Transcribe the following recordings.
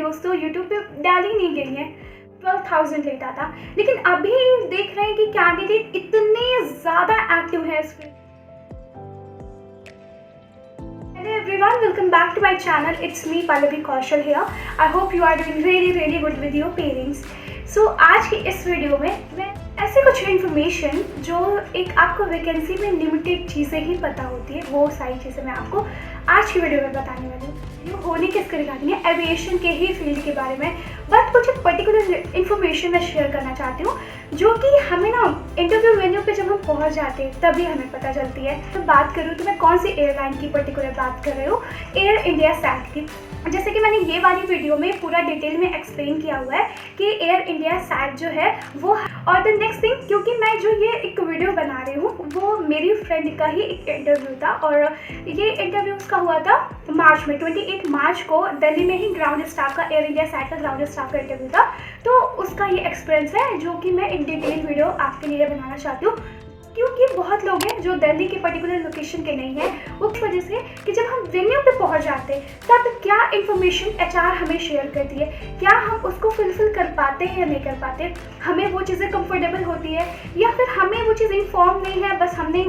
Videos तो YouTube पे डाली नहीं गई हैं, 12,000 लेता था, लेकिन अभी देख रहे हैं कि कैंडिडेट इतने ज़्यादा एक्टिव है इस field. Hello everyone, welcome back to my channel. It's me Pallavi Kaushal here. I hope you are doing really good with your parents. So आज की इस वीडियो में मैं ऐसे कुछ इन्फॉर्मेशन जो एक आपको वैकेंसी में लिमिटेड चीज़ें ही पता होती है, वो सारी चीज़ें मैं आपको आज की वीडियो में बताने वाली हूँ। ये होने किसके रिगार्डिंग है, एविएशन के ही फील्ड के बारे में, बट कुछ पर्टिकुलर इन्फॉर्मेशन मैं शेयर करना चाहती हूँ जो कि हमें ना इंटरव्यू वेन्यू पे जब हम पहुँच जाते हैं तभी हमें पता चलती है। तो बात करूँ तो मैं कौन सी एयरलाइन की पर्टिकुलर बात कर रही हूँ, एयर इंडिया सैट की। जैसे कि मैंने ये वाली वीडियो में पूरा डिटेल में एक्सप्लेन किया हुआ है कि एयर इंडिया सैट जो है वो, और द नेक्स्ट थिंग, क्योंकि मैं जो ये एक वीडियो बना रही हूँ वो मेरी फ्रेंड का ही एक इंटरव्यू था, और ये इंटरव्यू उसका हुआ था मार्च में, 28 मार्च को दिल्ली में ही ग्राउंड स्टाफ का, एयर इंडिया सैट का ग्राउंड स्टाफ का इंटरव्यू था। तो उसका ये एक्सपीरियंस है जो कि मैं एक डिटेल वीडियो आपके लिए बनाना चाहती हूँ, क्योंकि बहुत लोग हैं जो दिल्ली के पर्टिकुलर लोकेशन के नहीं हैं, उस वजह से कि जब हम वेन्यू पे पहुंच जाते हैं तब क्या इन्फॉर्मेशन एचआर हमें शेयर करती है, क्या हम उसको फुलफिल कर पाते हैं या नहीं कर पाते, हमें वो चीज़ें कंफर्टेबल होती है या फिर हमें वो चीज़ इन्फॉर्म नहीं है, बस हमने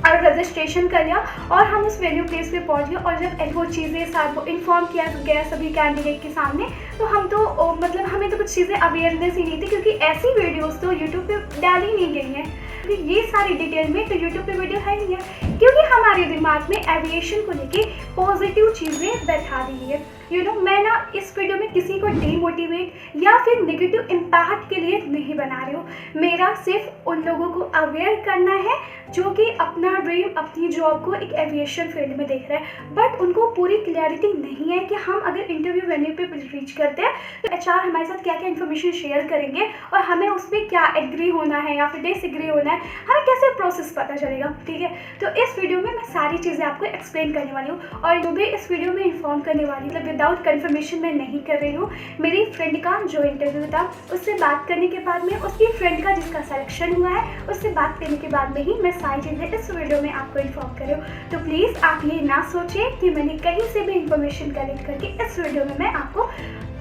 रजिस्ट्रेशन कर लिया और हम उस वेन्यू प्लेस पे पहुंच गए, और जब वो चीज़ें साथ वो इन्फॉर्म किया गया सभी कैंडिडेट के सामने, तो हम तो मतलब हमें तो कुछ चीज़ें अवेयरनेस ही नहीं थी, क्योंकि ऐसी वीडियोस तो यूट्यूब पे डाली नहीं गई हैं, क्योंकि ये सारी डिटेल में तो यूट्यूब पे वीडियो है नहीं है, क्योंकि हमारे दिमाग में एविएशन को लेके पॉजिटिव चीज़ें बैठा दी है। मैं ना इस वीडियो में किसी को डीमोटिवेट या फिर नेगेटिव इम्पैक्ट के लिए नहीं बना रही हूँ, मेरा सिर्फ उन लोगों को अवेयर करना है जो कि अपना ड्रीम, अपनी जॉब को एक एविएशन फील्ड में देख रहे हैं, बट उनको पूरी क्लैरिटी नहीं है कि हम अगर इंटरव्यू वेन्यू पे रीच करते हैं तो एचआर हमारे साथ क्या क्या इन्फॉर्मेशन शेयर करेंगे और हमें उसमें क्या एग्री होना है या फिर डिसएग्री होना है, हमें कैसे प्रोसेस पता चलेगा। ठीक है, तो इस वीडियो में मैं सारी चीज़ें आपको एक्सप्लेन करने वाली हूँ, और जो भी इस वीडियो में इन्फॉर्म करने वाली मतलब विदाउट कन्फर्मेशन मैं नहीं कर रही हूँ। मेरी फ्रेंड का जो इंटरव्यू था उससे बात करने के बाद में, उसकी फ्रेंड का जिसका सिलेक्शन हुआ है उससे बात करने के बाद में ही मैं सारी चीज़ें इस वीडियो में आपको इन्फॉर्म कर रही हूँ। तो प्लीज़ आप ये ना सोचें कि मैंने कहीं से भी इंफॉर्मेशन कलेक्ट करके इस वीडियो में मैं आपको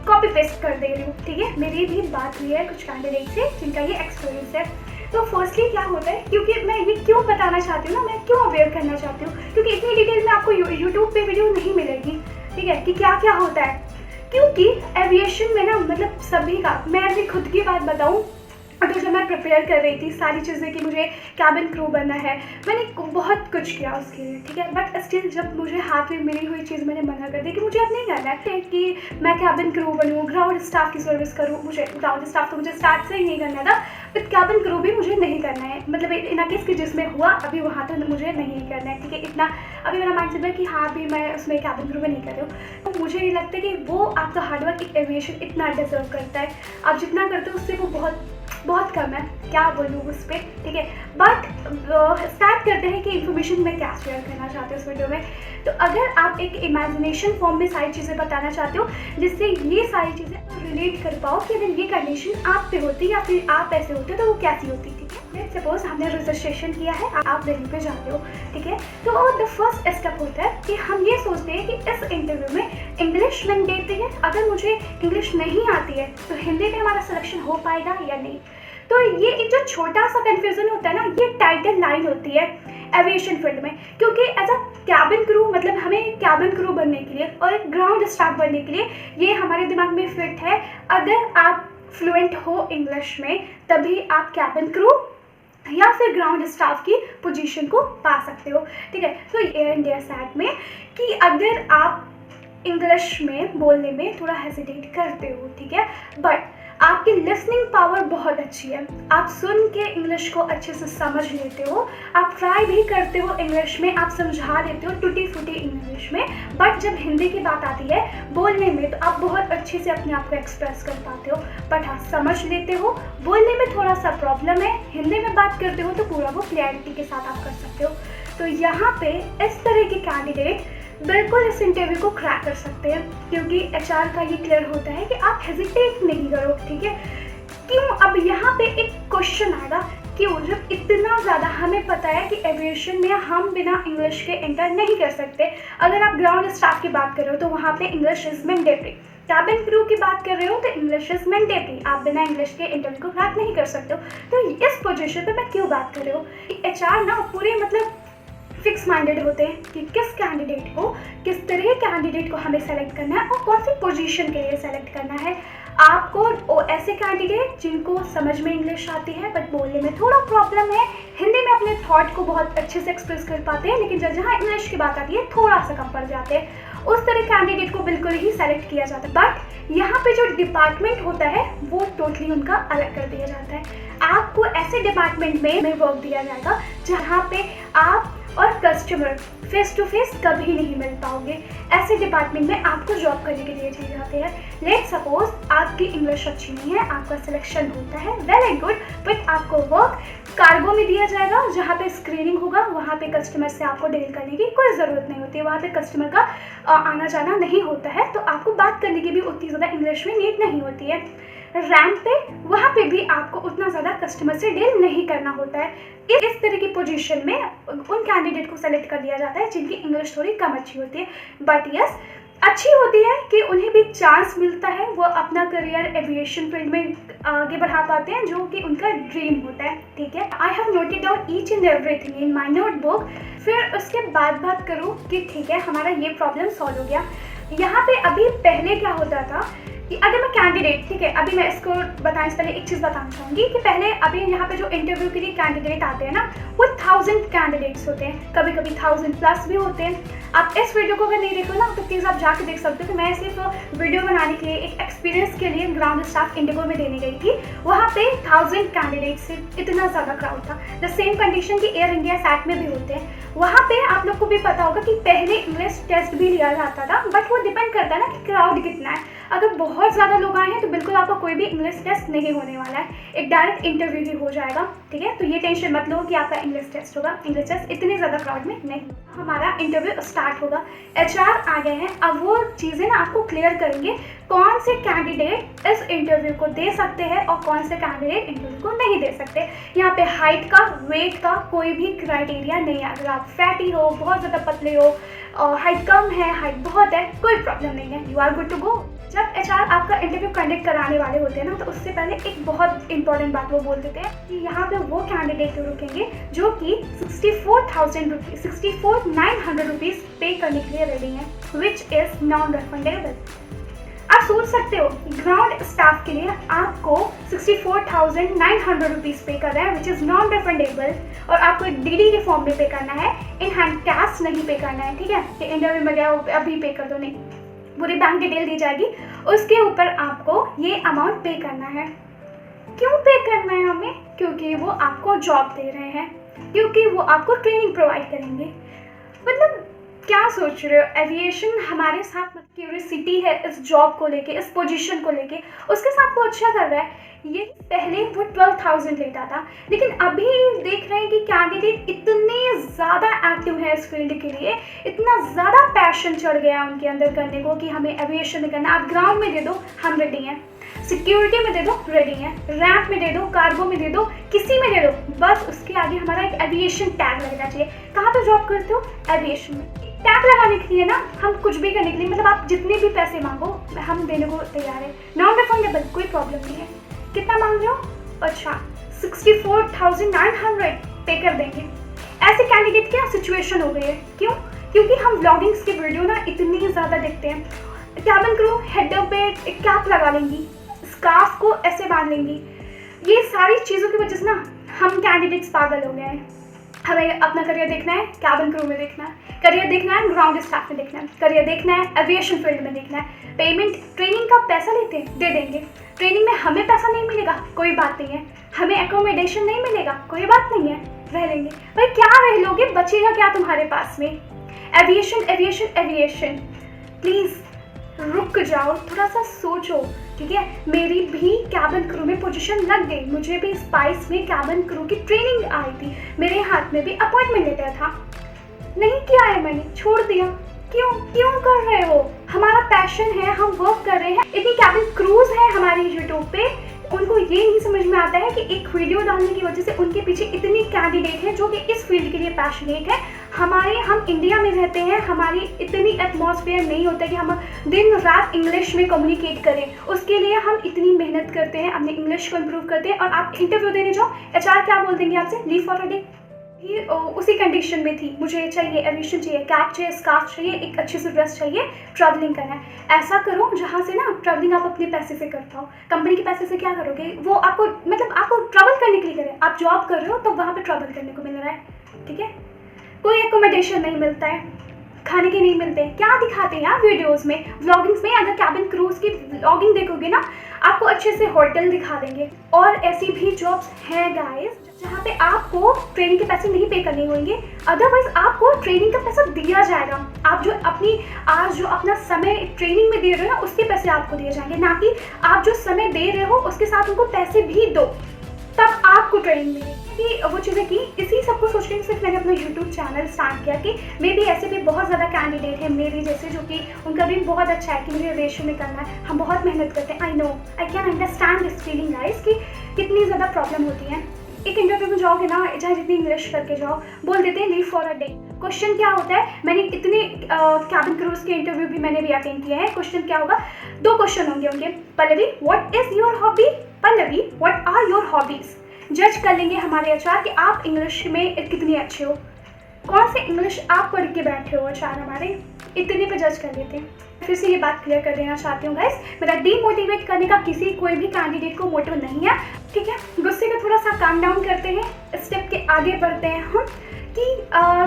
कॉपी पेस्ट कर दे रही हूँ। ठीक है, मेरी भी बात हुई है कुछ कैंडिडेट से जिनका ये एक्सपीरियंस है। तो फर्स्टली क्या होता है, क्योंकि मैं ये क्यों बताना चाहती हूँ ना, मैं क्यों अवेयर करना चाहती हूँ, क्योंकि इतनी डिटेल में आपको यूट्यूब पे वीडियो नहीं मिलेगी। ठीक है, कि क्या क्या होता है, क्योंकि एविएशन में ना मतलब सभी का, मैं अपनी खुद की बात बताऊँ तो जब मैं प्रिपेयर कर रही थी सारी चीज़ें कि मुझे कैबिन क्रू बनना है, मैंने बहुत कुछ किया उसके लिए। ठीक है, बट स्टिल जब मुझे हाथ में मिली हुई चीज़ मैंने मना कर दी कि मुझे अब नहीं करना है कि मैं कैबिन क्रू बनूँ, ग्राउंड स्टाफ की सर्विस करूँ। मुझे ग्राउंड स्टाफ तो मुझे स्टार्ट से ही नहीं करना था, बट कैबिन क्रू भी मुझे नहीं करना है, मतलब इन केस कि जिसमें हुआ अभी वहाँ तो मुझे नहीं करना है। ठीक है, इतना अभी मेरा माइंड सेट है कि हाँ अभी मैं उसमें कैबिन क्रू में नहीं कर रही हूँ। तो मुझे ये लगता है कि वो आपका हार्डवर्क एक एविएशन इतना डिजर्व करता है, आप जितना करते हो उससे वो बहुत कम है, क्या बोलूँ उस पर। ठीक है, बट स्टार्ट करते हैं कि इन्फॉर्मेशन मैं क्या शेयर करना चाहती हूँ इस वीडियो में। तो अगर आप एक इमेजिनेशन फॉर्म में सारी चीज़ें बताना चाहते हो जिससे ये सारी चीज़ें रिलेट कर पाओ कि अगर ये कंडीशन आप पे होती या फिर आप ऐसे होते तो वो कैसी होती। ठीक है, सपोज हमने रजिस्ट्रेशन किया है, आप दिल्ली पे जाते हो। ठीक है, तो द फर्स्ट स्टेप होता है कि हम ये सोचते हैं कि इस इंटरव्यू में इंग्लिश मैंडेटरी है, अगर मुझे इंग्लिश नहीं आती है तो हिंदी में हमारा सिलेक्शन हो पाएगा या नहीं। तो ये एक जो छोटा सा कन्फ्यूज़न होता है ना, ये टाइटल लाइन होती है एविएशन फील्ड में, क्योंकि एज अ कैबिन क्रू मतलब हमें कैबिन क्रू बनने के लिए और एक ग्राउंड स्टाफ बनने के लिए ये हमारे दिमाग में फिट है, अगर आप फ्लुएंट हो इंग्लिश में तभी आप कैबिन क्रू या फिर ग्राउंड स्टाफ की पोजीशन को पा सकते हो। ठीक है, तो एयर इंडिया सैट में कि अगर आप इंग्लिश में बोलने में थोड़ा हेजिटेट करते हो, ठीक है, बट आपकी लिसनिंग पावर बहुत अच्छी है, आप सुन के इंग्लिश को अच्छे से समझ लेते हो, आप ट्राई भी करते हो इंग्लिश में, आप समझा लेते हो टूटी फूटी इंग्लिश में, बट जब हिंदी की बात आती है बोलने में तो आप बहुत अच्छे से अपने आप को एक्सप्रेस कर पाते हो, बट हाँ समझ लेते हो, बोलने में थोड़ा सा प्रॉब्लम है, हिंदी में बात करते हो तो पूरा वो क्लैरिटी के साथ आप कर सकते हो। तो यहाँ पे इस तरह के कैंडिडेट बिल्कुल इस इंटरव्यू को क्रैक कर सकते हैं, क्योंकि एचआर का ये क्लियर होता है कि आप हेजिटेट नहीं करो। ठीक है, क्यों, अब यहाँ पे एक क्वेश्चन आएगा, क्यों जब इतना ज़्यादा हमें पता है कि एविएशन में हम बिना इंग्लिश के एंटर नहीं कर सकते। अगर आप ग्राउंड स्टाफ की बात कर रहे हो तो वहाँ पे English is mandatory, cabin crew की बात कर रहे हो तो इंग्लिश इज मैंडेटरी, आप बिना इंग्लिश के इंटरव्यू को क्रैक नहीं कर सकते हो। तो इस पोजीशन पे मैं क्यों बात कर रही हूँ, एचआर ना पूरे मतलब फिक्स माइंडेड होते हैं कि किस कैंडिडेट को, किस तरह कैंडिडेट को हमें सेलेक्ट करना है और कौन सी पोजीशन के लिए सेलेक्ट करना है। आपको ऐसे कैंडिडेट जिनको समझ में इंग्लिश आती है बट बोलने में थोड़ा प्रॉब्लम है, हिंदी में अपने थॉट को बहुत अच्छे से एक्सप्रेस कर पाते हैं, लेकिन जहाँ इंग्लिश की बात आती है थोड़ा सा कम पड़ जाते हैं, उस तरह कैंडिडेट को बिल्कुल ही सेलेक्ट किया जाता है। बट यहाँ पे जो डिपार्टमेंट होता है वो टोटली उनका अलग कर दिया जाता है। आपको ऐसे डिपार्टमेंट में वर्क दिया जाएगा जहाँ पे आप और कस्टमर फेस टू फेस कभी नहीं मिल पाओगे। ऐसे डिपार्टमेंट में आपको जॉब करने के लिए दिए जाते हैं। लेट सपोज आपकी इंग्लिश अच्छी नहीं है, आपका सिलेक्शन होता है, वेल एंड गुड, बट आपको वर्क कार्गो में दिया जाएगा जहाँ पे स्क्रीनिंग होगा। वहाँ पे कस्टमर से आपको डील करने की कोई ज़रूरत नहीं होती है, वहाँ पे कस्टमर का आना जाना नहीं होता है, तो आपको बात करने की भी उतनी ज़्यादा इंग्लिश में नीड नहीं होती है। रैंक पे वहाँ पे भी आपको उतना ज़्यादा कस्टमर से डील नहीं करना होता है। इस तरह की पोजीशन में उन कैंडिडेट को सेलेक्ट कर दिया जाता है जिनकी इंग्लिश थोड़ी कम अच्छी होती है, बट यस अच्छी होती है कि उन्हें भी चांस मिलता है, वो अपना करियर एविएशन फील्ड में आगे बढ़ा पाते हैं जो कि उनका ड्रीम होता है। ठीक है, I have noted down each and everything in my notebook. फिर उसके बाद बात करूँ कि ठीक है हमारा ये प्रॉब्लम सॉल्व हो गया। यहाँ पे अभी पहले क्या होता था कि अगर मैं कैंडिडेट, ठीक है अभी मैं इसको बताने से पहले एक चीज़ बताना चाहूँगी कि पहले अभी यहाँ पे जो इंटरव्यू के लिए कैंडिडेट आते हैं ना वो 1000 कैंडिडेट्स होते हैं, कभी कभी 1000+ भी होते हैं। आप इस वीडियो को अगर नहीं देखो ना तो प्लीज़ आप जाके देख सकते हो कि मैं सिर्फ वीडियो बनाने के लिए एक एक्सपीरियंस के लिए ग्राउंड स्टाफ इंडिगो में देने गई थी। वहाँ पे 1000 कैंडिडेट्स से इतना ज़्यादा क्राउड था। द सेम कंडीशन की एयर इंडिया सैट में भी होते हैं। वहाँ पे आप लोग को भी पता होगा कि पहले इंग्लिश टेस्ट भी लिया जाता था, बट वो डिपेंड करता है ना कि क्राउड कितना है। अगर बहुत ज़्यादा लोग आए हैं तो बिल्कुल आपका कोई भी इंग्लिश टेस्ट नहीं होने वाला है, एक डायरेक्ट इंटरव्यू ही हो जाएगा। ठीक है, तो ये टेंशन मत लो कि आपका इंग्लिश टेस्ट होगा, इंग्लिश टेस्ट इतने ज़्यादा क्राउड में नहीं। हमारा इंटरव्यू स्टार्ट होगा, एचआर आ गए हैं, अब वो चीज़ें ना आपको क्लियर करेंगे कौन से कैंडिडेट इस इंटरव्यू को दे सकते हैं और कौन से कैंडिडेट इंटरव्यू को नहीं दे सकते। यहाँ पे हाइट का, वेट का कोई भी क्राइटेरिया नहीं है। अगर आप फैटी हो, बहुत ज़्यादा पतले हो और हाइट कम है, हाइट बहुत है, कोई प्रॉब्लम नहीं है, you are good to go. जब एचआर आपका इंटरव्यू कंडक्ट कराने वाले होते हैं ना तो उससे पहले एक बहुत इंपॉर्टेंट बात वो बोल देते हैं कि यहाँ पे वो कैंडिडेट रुकेंगे जो कि 64,900 रुपीज़ पे करने के लिए रेडी हैं, विच इज़ नॉन रिफंडेबल। आप सोच सकते हो ग्राउंड स्टाफ के लिए आपको 64,900 रुपीज़ पे कर रहे हैं, विच इज़ नॉन रिफंडेबल, और आपको एक डीडी के फॉर्म में पे करना है, इन हैंड कैश नहीं पे करना है। ठीक है, कि इंटरव्यू में गया अभी पे कर दो, नहीं, पूरी बैंक डिटेल दी जाएगी, उसके ऊपर आपको ये अमाउंट पे करना है। क्यों पे करना है हमें? क्योंकि वो आपको जॉब दे रहे हैं, क्योंकि वो आपको ट्रेनिंग प्रोवाइड करेंगे। मतलब क्या सोच रहे हो, एविएशन हमारे साथ क्यूरियोसिटी है इस जॉब को लेके, इस पोजीशन को लेके, उसके साथ वो अच्छा कर रहा है। ये पहले वो 12,000 लेता था, लेकिन अभी देख रहे हैं कि कैंडिडेट इतने ज़्यादा एक्टिव है इस फील्ड के लिए, इतना ज़्यादा पैशन चढ़ गया उनके अंदर करने को कि हमें एविएशन में करना। आप ग्राउंड में दे दो, हम रेडी हैं, सिक्योरिटी में दे दो, रेडी हैं, रैंप में दे दो, कार्गो में दे दो, किसी में दे दो, बस उसके आगे हमारा एक एविएशन टैग लगना चाहिए। कहाँ पे जॉब करते हो? एविएशन में। टैग लगाने के लिए ना हम कुछ भी करने के लिए, मतलब आप जितने भी पैसे मांगो हम देने को तैयार है, नॉन रिफंडेबल, कोई प्रॉब्लम नहीं है। कितना मांग रहे हो? अच्छा 64,900 पे कर देंगे। ऐसे कैंडिडेट क्या सिचुएशन हो गई है, क्यों? क्योंकि हम व्लॉगिंग्स की वीडियो ना इतनी ज़्यादा देखते हैं। कैबिन क्रू हेड पे एक कैप लगा लेंगी, स्कार्फ को ऐसे बांध लेंगी, ये सारी चीज़ों की वजह से ना हम कैंडिडेट्स पागल हो गए हैं। हमें अपना करियर देखना है, कैबिन क्रू में देखना है, करियर देखना है, ग्राउंड स्टाफ में देखना है, करियर देखना है, एविएशन फील्ड में देखना है। पेमेंट, ट्रेनिंग का पैसा लेते हैं, दे देंगे। ट्रेनिंग में हमें पैसा नहीं मिलेगा, कोई बात नहीं है। हमें एकोमोडेशन नहीं मिलेगा, कोई बात नहीं है, रह लेंगे। भाई क्या रह लोगे, बचेगा क्या तुम्हारे पास में? एविएशन एविएशन एविएशन, प्लीज़ रुक जाओ, थोड़ा सा सोचो। ठीक है, मेरी भी कैबिन क्रू में पोजीशन लग गई, मुझे भी स्पाइस में कैबिन क्रू की ट्रेनिंग आई थी, मेरे हाथ में भी अपॉइंटमेंट लेटर था, नहीं किया है मैंने, छोड़ दिया। क्यों कर रहे हो? हमारा पैशन है, हम वर्क कर रहे हैं। इतनी कैबिन क्रूज है हमारी यूट्यूब पे, उनको ये नहीं समझ में आता है कि एक वीडियो डालने की वजह से उनके पीछे इतनी कैंडिडेट है जो कि इस फील्ड के लिए पैशनेट है। हम इंडिया में रहते हैं, हमारी इतनी एटमॉस्फेयर नहीं होता कि हम दिन रात इंग्लिश में कम्युनिकेट करें। उसके लिए हम इतनी मेहनत करते हैं, अपनी इंग्लिश को इम्प्रूव करते हैं, और आप इंटरव्यू देने जाओ, एचआर क्या बोल देंगे आपसे, लीव फॉर अ डे। ही उसी कंडीशन में थी, मुझे चाहिए एविएशन चाहिए, कैप चाहिए, स्कार्फ चाहिए, एक अच्छी सी ड्रेस चाहिए, ट्रैवलिंग करना है। ऐसा करो जहाँ से ना ट्रैवलिंग आप अपने पैसे से कर पाओ। कंपनी के पैसे से क्या करोगे, वो आपको मतलब आपको ट्रैवल करने के लिए करे। आप जॉब कर रहे हो तो वहाँ पे ट्रैवल करने को मिल रहा है, ठीक है। कोई एकोमोडेशन नहीं मिलता है, खाने के नहीं मिलते। क्या दिखाते हैं यार वीडियोस में, व्लॉगिंग्स में, अगर कैबिन क्रूज की व्लॉगिंग देखोगे ना, आपको अच्छे से होटल दिखा देंगे। और ऐसी भी जॉब्स हैं गाइस जहाँ पे आपको ट्रेनिंग के पैसे नहीं पे करने होंगे, अदरवाइज आपको ट्रेनिंग का पैसा दिया जाएगा। आप जो अपना समय ट्रेनिंग में दे रहे हो ना, उसके पैसे आपको दिए जाएंगे, ना कि आप जो समय दे रहे हो उसके साथ उनको पैसे भी दो, तब आपको ट्रेनिंग मिलेगी। वो चीज़ें की, इसी सबको सोचने के सिर्फ मैंने अपना यूट्यूब चैनल स्टार्ट किया कि मे बी ऐसे भी बहुत ज़्यादा कैंडिडेट हैं मेरी जैसे, जो कि उनका ड्रीम बहुत अच्छा है कि मुझे एविएशन में करना है। हम बहुत मेहनत करते हैं, I know, I can understand this feeling guys कि कितनी ज़्यादा प्रॉब्लम होती है। एक इंटरव्यू में जाओगे ना, चाहे जितनी इंग्लिश करके जाओ, बोल देते हैं leave for a day. Question क्या होता है, मैंने इतने कैबिन क्रूज के इंटरव्यू भी मैंने भी अटेंड किया है। क्वेश्चन क्या होगा, 2 क्वेश्चन होंगे उनके। Pallavi, what is your hobby? Pallavi, what are your hobbies? जज कर लेंगे हमारे एचआर कि आप इंग्लिश में कितनी अच्छे हो, कौन से इंग्लिश आप पढ़ के बैठे हो। एचआर हमारे इतने पे जज कर लेते हैं। फिर से ये बात क्लियर कर देना चाहती हूँ गाइस, मेरा डीमोटिवेट करने का कोई भी कैंडिडेट को मोटिव नहीं है, ठीक है। गुस्से को थोड़ा सा काम डाउन करते हैं, स्टेप के आगे बढ़ते हैं हम कि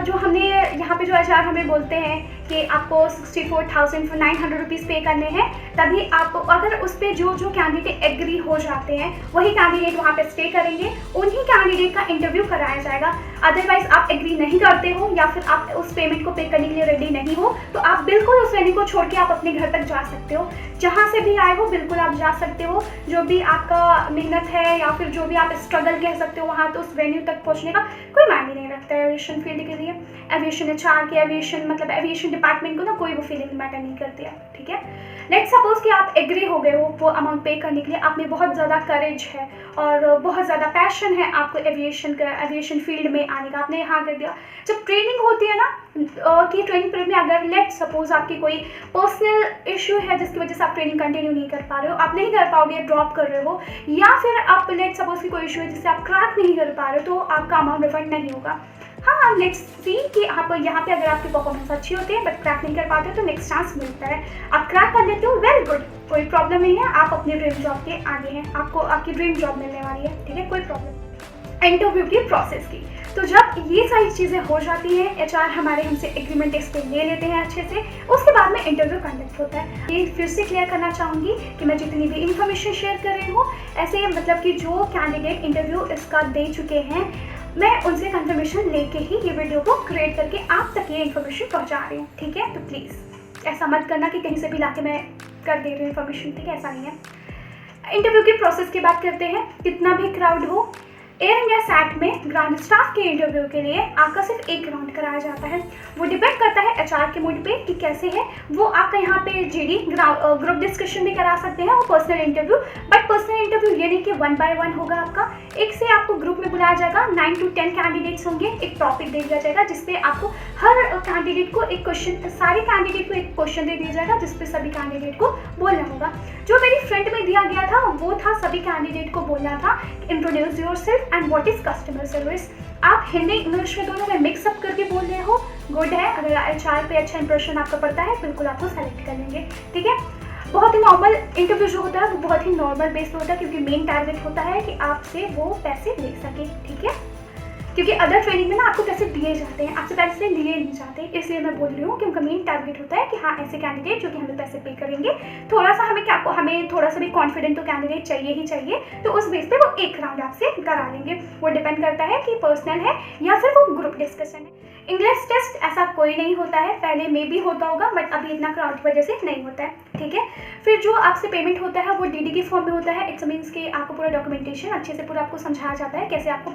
जो हमने यहाँ पे जो एचआर हमें बोलते हैं कि आपको 64,900 रुपीज़ पे करने हैं, तभी आपको, अगर उस पर जो कैंडिडेट एग्री हो जाते हैं वही कैंडिडेट वहाँ पे स्टे करेंगे, उन्हीं कैंडिडेट का इंटरव्यू कराया जाएगा। अदरवाइज आप एग्री नहीं करते हो या फिर आप उस पेमेंट को पे करने के लिए रेडी नहीं हो, तो आप बिल्कुल उस वेन्यू को छोड़ के आप अपने घर तक जा सकते हो। जहाँ से भी आए हो बिल्कुल आप जा सकते हो। जो भी आपका मेहनत है या फिर जो भी आप स्ट्रगल कह सकते हो वहाँ, तो उस वेन्यू तक पहुँचने का कोई मायने नहीं रखता है एविएशन फील्ड के लिए। एविएशन एचआर के एविएशन डिपार्टमेंट को ना कोई वो फीलिंग मैटर नहीं करती है, ठीक है। लेट्स सपोज कि आप एग्री हो गए हो वो अमाउंट पे करने के लिए, आप में बहुत ज़्यादा करेज है और बहुत ज़्यादा पैशन है आपको एविएशन फील्ड में आने का, आपने यहाँ कर दिया। जब ट्रेनिंग होती है ना कि ट्रेनिंग पीरियड में अगर लेट्स सपोज आपकी कोई पर्सनल इशू है जिसकी वजह से आप ट्रेनिंग कंटिन्यू नहीं कर पा रहे हो, आप नहीं कर पाओगे, ड्रॉप कर रहे हो, या फिर आप लेट्स सपोज कि कोई इशू है जिससे आप क्रैक नहीं कर पा रहे हो, तो आपका अमाउंट रिफंड नहीं होगा। हाँ, लेट्स सी कि आप यहाँ पे अगर आपकी परफॉर्मेंस अच्छी होती है बट क्रैक नहीं कर पाते हो तो नेक्स्ट चांस मिलता है, आप क्रैक कर लेते हो, वेरी गुड, कोई प्रॉब्लम नहीं है, आप अपने ड्रीम जॉब के आगे हैं, आपको आपकी ड्रीम जॉब मिलने वाली है, ठीक है, कोई प्रॉब्लम। इंटरव्यू की प्रोसेस की, तो जब ये सारी चीज़ें हो जाती हैं, एचआर हमारे हमसे एग्रीमेंट टेस्ट पे ले लेते हैं अच्छे से, उसके बाद में इंटरव्यू कंडक्ट होता है। ये फिर से क्लियर करना चाहूँगी कि मैं जितनी भी इन्फॉर्मेशन शेयर कर रही हूँ, ऐसे मतलब कि जो कैंडिडेट इंटरव्यू इसका दे चुके हैं, मैं उनसे कंफर्मेशन लेके ही ये वीडियो को क्रिएट करके आप तक ये इन्फॉर्मेशन पहुँचा रही हूँ, ठीक है। तो प्लीज़ ऐसा मत करना कि कहीं से भी लाके मैं कर दे रही हूँ इन्फॉर्मेशन, ठीक है, ऐसा नहीं है। इंटरव्यू की प्रोसेस की बात करते हैं। कितना भी क्राउड हो, एयर इंडिया सैट में ग्राउंड स्टाफ के इंटरव्यू के लिए आपका सिर्फ एक राउंड कराया जाता है। वो डिपेंड करता है एचआर के मूड पे कि कैसे है वो। आपका यहाँ पे जीडी ग्रुप डिस्कशन भी करा सकते हैं और personal interview, but personal interview ये नहीं कि 1 by 1 होगा आपका, एक से आपको ग्रुप में बुलाया जाएगा, 9 to 10 कैंडिडेट्स होंगे, एक टॉपिक दे दिया जाएगा जिसपे आपको हर कैंडिडेट को एक क्वेश्चन, सारे कैंडिडेट को एक क्वेश्चन दे दिया जाएगा जिसपे सभी कैंडिडेट को बोलना होगा। जो मेरी फ्रंट में दिया गया था वो था सभी कैंडिडेट को बोलना था introduce yourself and what is customer service. आप हिंदी इंग्लिश में दोनों में मिक्सअप करके बोल रहे हो, गुड है। अगर एचआर पे अच्छा इंप्रेशन आपका पड़ता है बिल्कुल आपको सेलेक्ट कर लेंगे, ठीक है। बहुत ही नॉर्मल इंटरव्यू जो होता है वो बहुत ही नॉर्मल बेस्ड होता है, क्योंकि मेन टारगेट होता है कि आपसे वो पैसे ले सके, ठीक है। क्योंकि अदर ट्रेनिंग में ना आपको पैसे दिए जाते हैं, आपसे पैसे लिए नहीं जाते, इसलिए मैं बोल रही हूँ कि उनका मेन टारगेट होता है कि हाँ ऐसे कैंडिडेट जो कि हमें पैसे पे करेंगे। थोड़ा सा हमें थोड़ा सा भी कॉन्फिडेंट तो कैंडिडेट चाहिए ही चाहिए, तो उस बेस पे वो एक राउंड आपसे करा लेंगे। वो डिपेंड करता है कि पर्सनल है या फिर वो ग्रुप डिस्कशन है। इंग्लिश टेस्ट ऐसा कोई नहीं होता है, पहले में भी होता होगा बट अभी इतना क्राउड की वजह से नहीं होता है, ठीक है। फिर जो आपसे पेमेंट होता है वो डीडी के फॉर्म में होता है। इट्स मीन्स कि आपको पूरा डॉक्यूमेंटेशन अच्छे से पूरा आपको समझाया जाता है कैसे आपको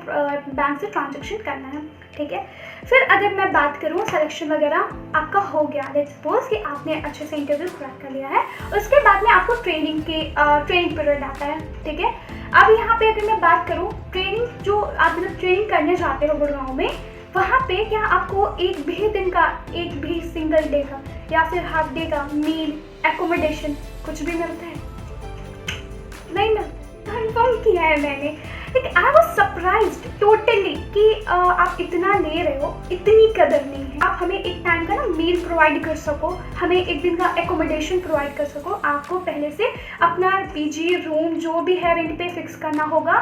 बैंक से ट्रांजेक्शन करना है, ठीक है। फिर अगर मैं बात करूँ सिलेक्शन वगैरह आपका हो गया, लेट्स सपोज कि आपने अच्छे से इंटरव्यू क्रैक कर लिया है, उसके बाद में आपको ट्रेनिंग पीरियड आता है, ठीक है। अब यहाँ पे अगर मैं बात करूँ ट्रेनिंग, जो आप मतलब ट्रेनिंग करने जाते हो गुड़गांव में, वहाँ पे क्या आपको एक भी दिन का, एक भी सिंगल डे का या फिर हाफ डे का मील, एकोमोडेशन कुछ भी मिलता है? नहीं मिलता। कंफर्म किया है मैंने, लेकिन आई वॉज सरप्राइज्ड टोटली कि आप इतना ले रहे हो, इतनी कदर नहीं है। आप हमें एक टाइम का ना मील प्रोवाइड कर सको, हमें एक दिन का एकोमोडेशन प्रोवाइड कर सको। आपको पहले से अपना पीजी रूम जो भी है रेंट पे फिक्स करना होगा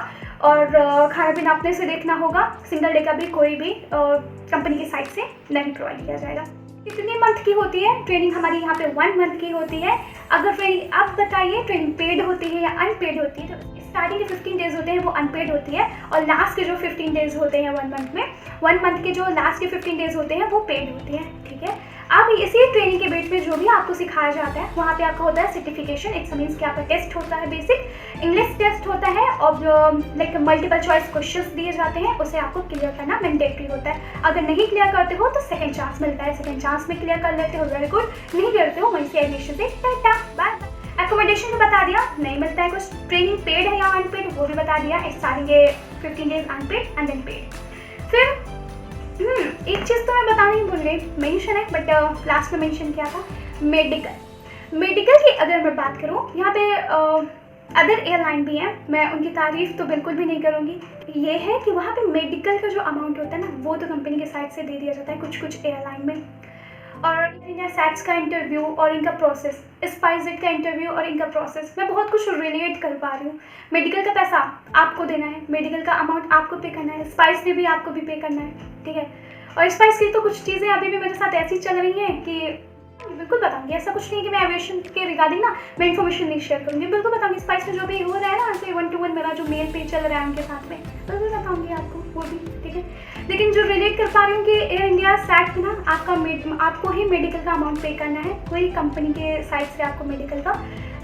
और खाना पीना अपने से देखना होगा। सिंगल डे का भी कोई भी कंपनी की साइड से नहीं प्रोवाइड किया जाएगा। कितने मंथ की होती है ट्रेनिंग? हमारी यहाँ पे 1 मंथ की होती है। अगर ट्रेनिंग, आप बताइए ट्रेनिंग पेड होती है या अनपेड होती है? तो स्टार्टिंग के 15 डेज होते हैं वो अनपेड होती है और लास्ट के जो 15 डेज होते हैं 1 मंथ में, 1 मंथ के जो लास्ट के 15 डेज होते हैं वो पेड होते हैं। ठीक है, अब इसी ट्रेनिंग के बेस में जो भी आपको सिखाया जाता है वहाँ पे आपका होता है सर्टिफिकेशन। इट्स मीन्स कि आपका टेस्ट होता है, बेसिक इंग्लिश टेस्ट होता है और लाइक मल्टीपल चॉइस क्वेश्चंस दिए जाते हैं, उसे आपको क्लियर करना मैंडेटरी होता है। अगर नहीं क्लियर करते हो तो सेकंड चांस मिलता है, सेकंड चांस में क्लियर कर लेते हो, वेरी गुड। नहीं करते हो वहीं से एडमिशन से टाटा बाय। एकोमोडेशन तो बता दिया, नहीं मिलता है कुछ। ट्रेनिंग पेड है या अनपेड वो भी बता दिया। स्टार्टिंग के 15 days unpaid and then paid. फिर एक चीज़ तो मैं बताना ही भूल गई, मेंशन है बट लास्ट में मेंशन किया था, मेडिकल की अगर मैं बात करूँ, यहाँ पे अदर एयरलाइन भी हैं, मैं उनकी तारीफ तो बिल्कुल भी नहीं करूँगी। ये है कि वहाँ पे मेडिकल का जो अमाउंट होता है ना वो तो कंपनी के साइड से दे दिया जाता है कुछ एयरलाइन में। और इंडिया सैट्स का इंटरव्यू और इनका प्रोसेस, स्पाइसजेट का इंटरव्यू और इनका प्रोसेस, मैं बहुत कुछ रिलेट कर पा रही हूँ। मेडिकल का पैसा आपको देना है, मेडिकल का अमाउंट आपको पे करना है, स्पाइस में भी आपको भी पे करना है। ठीक है, और स्पाइस की तो कुछ चीज़ें अभी भी मेरे साथ ऐसी चल रही हैं कि बिल्कुल बताऊंगी। ऐसा कुछ नहीं है कि मैं एविएशन के रिगार्डिंग ना मैं इन्फॉर्मेशन नहीं शेयर करूँगी, बिल्कुल बताऊंगी। स्पाइस में जो भी हो रहा है ना, ऐसे 1 to 1 मेरा जो मेल पे चल रहा है उनके साथ में, बिल्कुल बताऊंगी आपको वो भी। ठीक है, लेकिन जो रिलेट कर पा रही हूँ कि एयर इंडिया सैट में ना आपको ही मेडिकल का अमाउंट पे करना है। कोई कंपनी के साइड से आपको मेडिकल का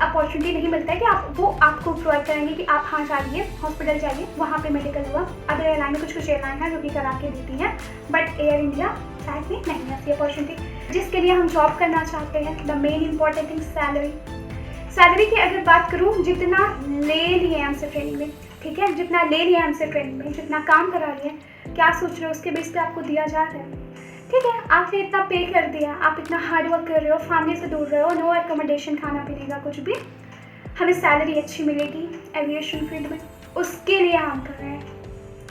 अपॉर्चुनिटी नहीं मिलता है कि वो आपको प्रोवाइड करेंगे कि आप हाँ जाइए हॉस्पिटल जाइए वहाँ पे मेडिकल हुआ। अदर एयरलाइन में कुछ एयरलाइन है जो कि करा के देती हैं, बट एयर इंडिया सैट में नहीं है ऐसी अपॉर्चुनिटी। जिसके लिए हम जॉब करना चाहते हैं, the main important thing salary की अगर बात करूँ, जितना ले लिए हमसे ट्रेनिंग में, ठीक है, जितना ले लिया हमसे ट्रेनिंग में, जितना काम करा लिए, क्या सोच रहे हो उसके बेस पे आपको दिया जा रहा है। ठीक है, आपने इतना पे कर दिया, आप इतना हार्ड वर्क कर रहे हो, फैमिली से दूर रहे हो, नो एकोमोडेशन, खाना पीने का कुछ भी, हमें सैलरी अच्छी मिलेगी एविएशन फील्ड में, उसके लिए हम कर रहे हैं।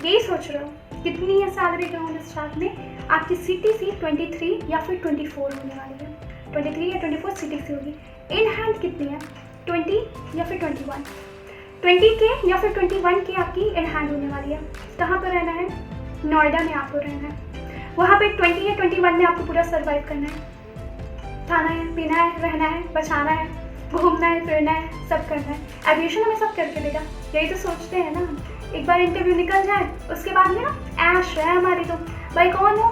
यही सोच रहे हो कितनी है सैलरी ग्राउंड स्टार्ट में? आपकी CTC 23 या फिर 24 होने वाली है, 23 या 24 CTC होगी। इन हैंड कितनी है? 20 या फिर 21, 20 के या फिर 21 की आपकी इन हैंड होने वाली है। कहाँ पर रहना है? नोएडा में आपको रहना है। वहाँ पे 20 या 21 में आपको पूरा सर्वाइव करना है, खाना है, पीना है, रहना है, बचाना है, घूमना है, फिरना है, सब करना है। एविएशन हमें सब करके देगा, यही तो सोचते हैं ना। एक बार इंटरव्यू निकल जाए उसके बाद में ना ऐश है हमारी। तो भाई कौन हो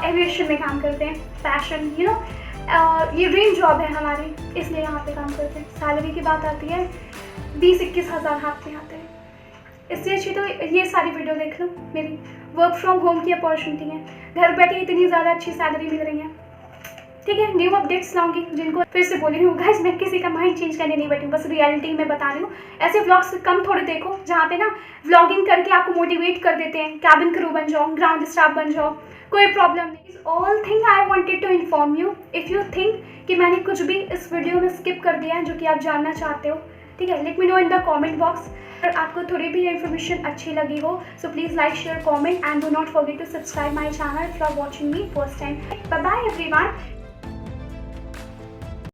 एविएशन में काम करते हैं, पैशन, यू नो, ये ड्रीम जॉब है हमारी, इसलिए यहाँ पे काम करते हैं। सैलरी की बात आती है 20-21 हज़ार हाथ में आते हैं। इससे अच्छी तो ये सारी वीडियो देख लो मेरी, वर्क फ्रॉम होम की अपॉर्चुनिटी है, घर बैठे इतनी ज़्यादा अच्छी सैलरी मिल रही है। ठीक है, न्यू अपडेट्स लाऊंगी, जिनको फिर से बोल रही हूँ गाइस, मैं किसी का माइंड चेंज करने नहीं बैठी हूँ, बस रियलिटी में बता रही हूँ। ऐसे व्लॉग्स कम थोड़े देखो जहाँ पे ना व्लॉगिंग करके आपको मोटिवेट कर देते हैं, कैबिन क्रू बन जाओ, ग्राउंड स्टाफ बन जाओ, कोई प्रॉब्लम नहीं। Is all thing I wanted to inform you. If you think कि मैंने कुछ भी इस वीडियो में स्किप कर दिया है जो कि आप जानना चाहते हो, ठीक है, let me know in the comment box. अगर आपको थोड़ी भी इन्फॉर्मेशन अच्छी लगी हो, so please like, share, comment and do not forget to subscribe my channel if you are watching me first time. Bye bye everyone.